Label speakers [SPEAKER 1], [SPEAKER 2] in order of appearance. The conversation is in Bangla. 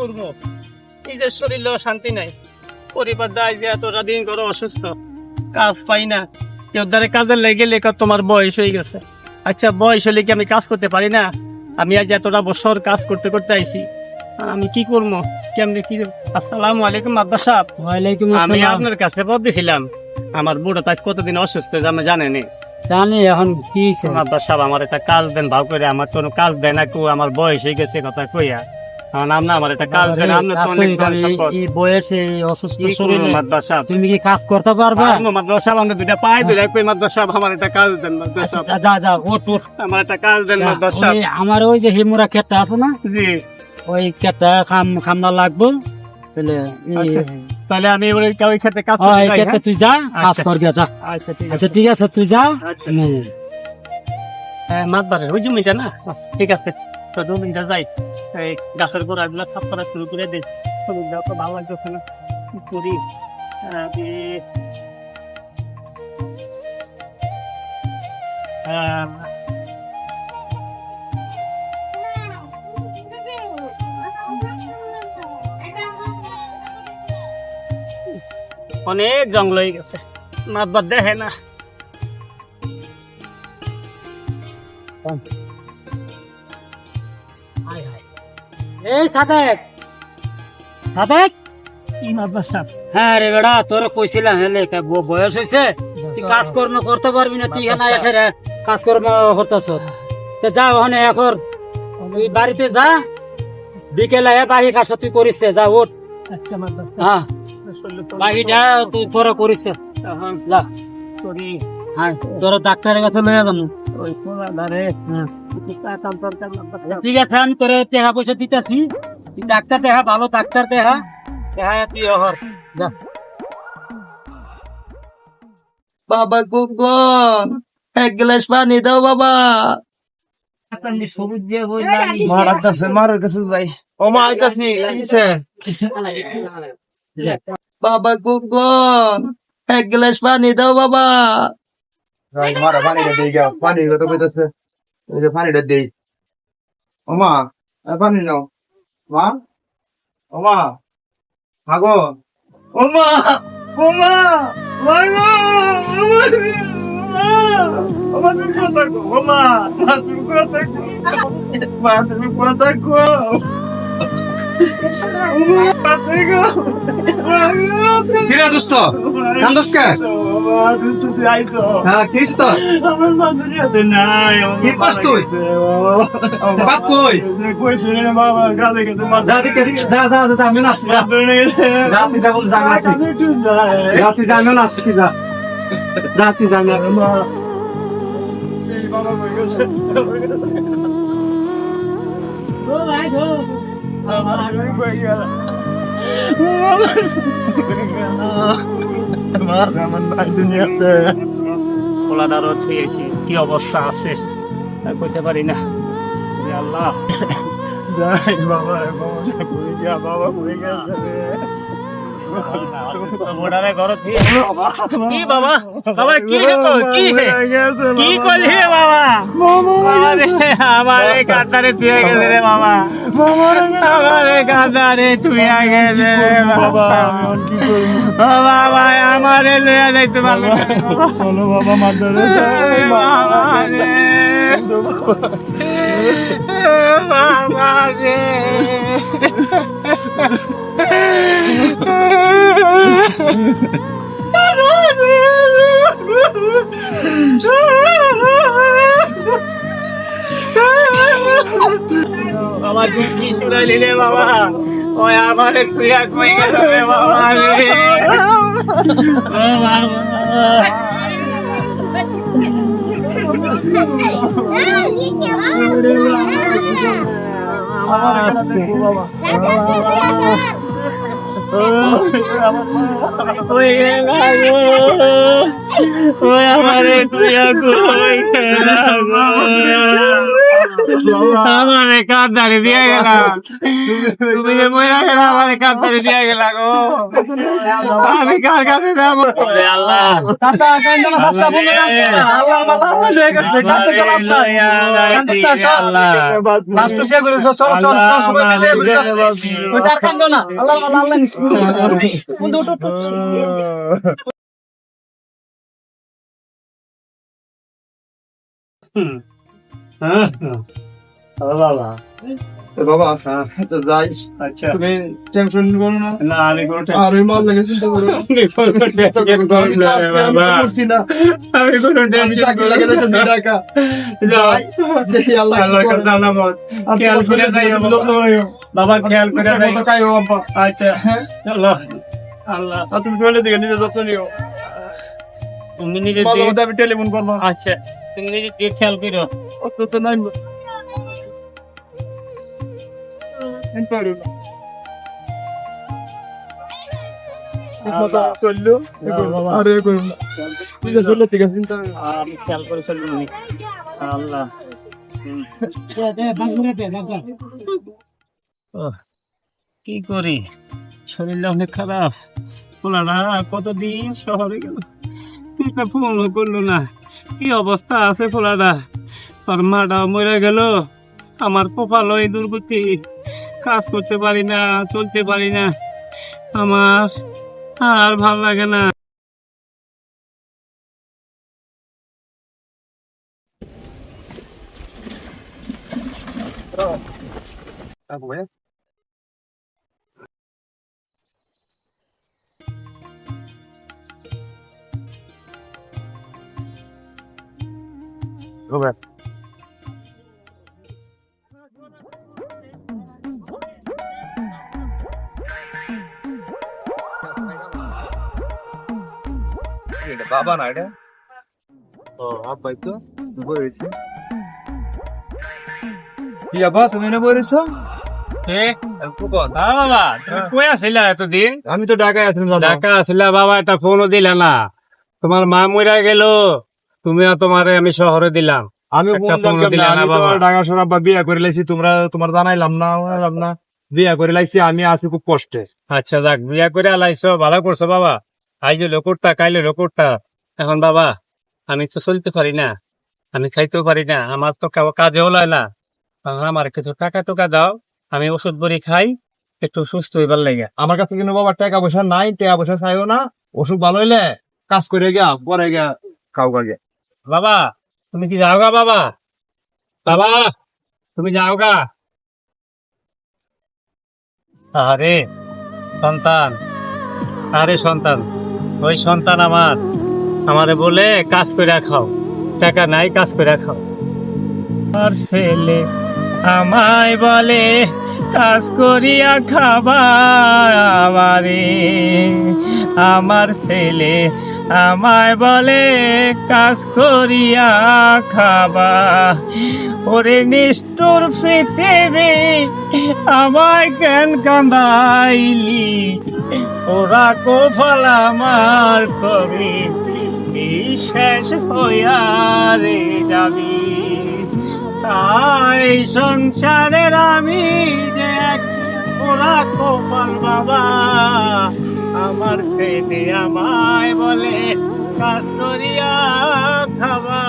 [SPEAKER 1] করবো? নিজের শরীরেও শান্তি নাই, পরিবার দায় যে এতটা দিন করে অসুস্থ, কাজ পাই না। কেউ দ্বারা কাজে লেগে লেখা তোমার বয়স হয়ে গেছে। আচ্ছা, বয়স হলে কি আমি কাজ করতে পারি না? আমি আজ এতটা বছর কাজ করতে করতে আইছি, আমি কি করবো? কেমনি কি? আসসালামু আলাইকুম মাদ্দার সাহেব।
[SPEAKER 2] ওয়ালাইকুম
[SPEAKER 1] আমি
[SPEAKER 2] আসসালাম।
[SPEAKER 1] আপনার কাছে পদ দিছিলাম, আমার বুড়ো তাই কতদিন অসুস্থ আমি জানেনি।
[SPEAKER 2] জানি এখন কি হইছে?
[SPEAKER 1] মাদ্দার সাহেব আমার একটা কাজ দেন ভাব করে, আমার কোনো কাজ দেয় না, কেউ আমার বয়স হয়ে গেছে কথা কইয়া নাম না আমার একটা কাজ দেন। আপনার তো অনেক বড় সম্পদ।
[SPEAKER 2] এই বয়সে এই অসুস্থ
[SPEAKER 1] কি করবো
[SPEAKER 2] শরীরে
[SPEAKER 1] মাদ্দার সাহেব?
[SPEAKER 2] তুমি কি কাজ করতে পারবা?
[SPEAKER 1] মাদ্রাস সাহেব আমাদের দুইটা পায়ে ধরে কই, মাদ্রাস সাহেব আমার একটা কাজ দেন। মাদ্রাস
[SPEAKER 2] আচ্ছা,
[SPEAKER 1] সাহেব
[SPEAKER 2] যা যা ওঠ ওঠ।
[SPEAKER 1] আমার একটা কাজ দেন
[SPEAKER 2] যা,
[SPEAKER 1] মাদ্রাস সাহেব।
[SPEAKER 2] ওই আমার ওই যে হিমুরা ক্ষেতটা আছে না,
[SPEAKER 1] জি
[SPEAKER 2] ওই ক্ষেতটা খামনা লাগবো। তাহলে
[SPEAKER 1] আচ্ছা, তাহলে আমি ওই ক্ষেত্রে কাজ
[SPEAKER 2] ওই
[SPEAKER 1] করতে যাই,
[SPEAKER 2] ক্ষেতে
[SPEAKER 1] হ্যাঁ?
[SPEAKER 2] তুই যা কাজ
[SPEAKER 1] আচ্ছা।
[SPEAKER 2] করবি, যা।
[SPEAKER 1] আচ্ছা ঠিক
[SPEAKER 2] আচ্ছা
[SPEAKER 1] আছে।
[SPEAKER 2] ঠিক আছে, তুই যা।
[SPEAKER 1] আচ্ছা।
[SPEAKER 2] আমি-
[SPEAKER 1] মাতবারের ওই জমিটা না, ঠিক আছে, তো জমিটা যাই, এই গাছের গোড়া গুলা সাফ করা শুরু করে দিই। শরীরটাও তো ভালো লাগতেছে না, কি করি? অনেক জঙ্গল হয়ে গেছে, মাতবার দেখে না।
[SPEAKER 2] এই সাদেক, সাদেক।
[SPEAKER 1] কি মাতবার সাপ?
[SPEAKER 2] হ্যাঁ রে বেড়া, তোর কইছিলাম হেলে বয়স হয়েছে, তুই কাজকর্ম করতে পারবি না, তুই এখানে এসে রে কাজকর্ম করতেছ। যা ওখানে এখন তুই বাড়িতে যা, বিকেলে বাহি কাজ তুই করিস, যা ওঠ।
[SPEAKER 1] আচ্ছা মাতবার সাপ,
[SPEAKER 2] হ্যাঁ
[SPEAKER 1] শরীর তো
[SPEAKER 2] বাহিটা তুই তোরা করিস,
[SPEAKER 1] এখন
[SPEAKER 2] যা।
[SPEAKER 1] করি।
[SPEAKER 2] হ্যাঁ তোর ডাক্তারের কাছে লয়ে যাবো।
[SPEAKER 1] ওই কোনা ধারে
[SPEAKER 2] হ্যাঁ
[SPEAKER 1] টাকার দরকার মাতবার সাপ।
[SPEAKER 2] ঠিক আছে, আমি তোর টাকা পয়সা দিতেছি, তুই ডাক্তার দেখা, ভালো ডাক্তার দেখা, দেখা তুই হর যা।
[SPEAKER 3] বাবা কুকন, এক গ্লাস পানি দাও বাবা।
[SPEAKER 2] সবুজ যে হই
[SPEAKER 3] মারার কাছে যাই। ও মা আইতাছি, কিছে? বাবা কুকন, এক গ্লাস পানি দাও বাবা। মারা পানিটা দেই গা, পানি কত কইতাছে, এই যে পানিটা দেই। ও মা, পানি নাও মা। ও মা, ভাগো। ও মা, ও মা, ভাগো। আমার তুমি কথা কো, ও মা, তুমি কথা কো, মা তুমি কথা কো।
[SPEAKER 4] কিরা দোস্ত কান্দস কে? হ্যাঁ কিস তো
[SPEAKER 3] আমার মা দুনিয়াতে নাই।
[SPEAKER 4] কি করছ তুই? বাপ কই?
[SPEAKER 3] বাবা গালে গেছে মা।
[SPEAKER 4] দাদি কে দা আমি নাচি যা। দাদি যাব যা নাচি। দাদি জানো না তুই যা। দাদি জানো না।
[SPEAKER 3] মা এই বাবা কই গেছে? আমার কই গেল? আমার নাই দুনিয়াতে।
[SPEAKER 1] পোলাডারও থুয়েছি, কি অবস্থা আছে তা কইতে পারি না। হে আল্লাহ,
[SPEAKER 3] যাই বাবা, বাবা কই গেছে?
[SPEAKER 1] বোর্ডারে ঘর থুয়ে কি বাবা, বাবা কি হলো? কি কি করলি রে বাবা? আরে আমারে কাঁদারে তুই গেলে রে বাবা, আমারে কাঁদারে তুই গেলে রে বাবা।
[SPEAKER 3] কি করবো?
[SPEAKER 1] ও বাবা, আমারে লয়ে যাইতে পারলো না।
[SPEAKER 3] চলো বাবা মাদারে
[SPEAKER 1] বাবা রে, বাবা রে। বাবা তুই কি শুনাইলি রে বাবা? ওই আমার তুইয়া কই গেল রে বাবা রে। ও বাবা, ওই আমারে তুইয়া কই গেল গো। আমারে কাঁদারে দিয়ে গেলা, তুমি যে মরে গেলা আমারে কাঁদারে দিয়ে গেলা গো, আমি কার কাছে যাবো? ওরে আল্লাহ,
[SPEAKER 4] চাচা কান্দো না চাচা বলো না আল্লাহ আল্লাহ হয়ে গেছে কান্দো চল আপনার কান্দো চাচা লাস্ট সে করে চল চল চল সবাই মিলে ওই তার কান্দো না আল্লাহ আল্লাহ আল্লাহ বন্ধু উঠো
[SPEAKER 3] বাবা আচ্ছা যাই
[SPEAKER 1] আচ্ছা
[SPEAKER 3] তুমি টেনশন করো না
[SPEAKER 1] না আমি কোনো
[SPEAKER 3] আর ওই মাল লেগেছে করছি না
[SPEAKER 1] আমি কোনো
[SPEAKER 3] আমি চাকরি লাগে যাইতেছি ঢাকা যাই দেখি আল্লাহ
[SPEAKER 1] খেয়াল করে যাইও বাবা, খেয়াল করে যাইও।
[SPEAKER 3] কাইও আব্বা
[SPEAKER 1] আচ্ছা চলো, আল্লাহ
[SPEAKER 3] আর তুমি চলে দিকে নিজের যত্ন নিও
[SPEAKER 1] তুমি নিজে
[SPEAKER 3] মাঝে মধ্যে আমি টেলিফোন করবো
[SPEAKER 1] আচ্ছা তুমি নিজে দিয়ে খেয়াল করো।
[SPEAKER 3] অত তো নাই চললো আর এ করুন না নিজে চললে ঠিক আছে চিন্তা নেই।
[SPEAKER 1] আমি খেয়াল করে চলবো নি। আল্লাহ কি করি, শরীরটা অনেক খারাপ। পোলারা কতদিন শহরে গেল, একটা ফোন করলো না। কি অবস্থা আছে পোলারা, তোর মাটা মরে গেল, আমার কপাল এই দুর্গতি, কাজ করতে পারি না, চলতে পারি না, আমার আর ভাল লাগে না।
[SPEAKER 3] বাবা না এটা ও আব্বাই তো বলেছে কি আব্বা তুমি না বলেছো
[SPEAKER 1] বাবা তুমি কই আছিলা এতদিন?
[SPEAKER 3] আমি তো ঢাকায় আছি দাদা
[SPEAKER 1] ঢাকা আসিলা বাবা, একটা ফোনও দিলা না। তোমার মা মরে গেল, তুমিও তোমারে আমি শহরে দিলাম।
[SPEAKER 3] আমি
[SPEAKER 1] একটা
[SPEAKER 3] ফোন
[SPEAKER 1] ফোনও দিলা না
[SPEAKER 3] আমি তো
[SPEAKER 1] বাবা।
[SPEAKER 3] ঢাকা শহর আব্বা বিয়ে করে লাইছি তোমরা তোমার জানাইলাম না বিয়ে করে লাইছি আমি আছি খুব কষ্টে
[SPEAKER 1] আচ্ছা যাক, বিয়া করে আলাইছো, ভালো করছো বাবা। আইজ লোকটা কাইলে লোকটা, এখন বাবা আমি তো চলতে পারি না, আমি খাইতেও পারি না, আমার তো কাজেও লয় না। এখন আমার কিছু টাকা টুকা দাও, আমি ওষুধ বড়ি খাই, একটু সুস্থ হইবার লাগে।
[SPEAKER 3] আমার কাছে কিন্তু বাবা টাকা পয়সা নাই, টাকা পয়সা চাইও না, অসুখ ভালো হইলে কাজ করে গিয়া পরে গিয়া খাও গিয়া
[SPEAKER 1] বাবা তুমি কি যাও গা? বাবা বাবা তুমি যাও গা? আরে সন্তান, আরে সন্তান, ওই সন্তান আমারে বলে কাজ করে খাও, টাকা নাই কাজ করে খাও। আর ছেলে আমায় বলে কাজ করিয়া খাবা, আমারে আমার ছেলে আমায় বলে কাজ করিয়া খাবা। ওরে নিষ্ঠুর পৃথিবী আমায় কেন কান্দাইলি, ওরা কোফল আমার কবি বিশেষ হইয়া রে যাবি। তাই সংসারের আমি দেখছি ওরা কোফল বাবা, আমার ছেলে আমায় বলে কাজ করিয়া খাবা।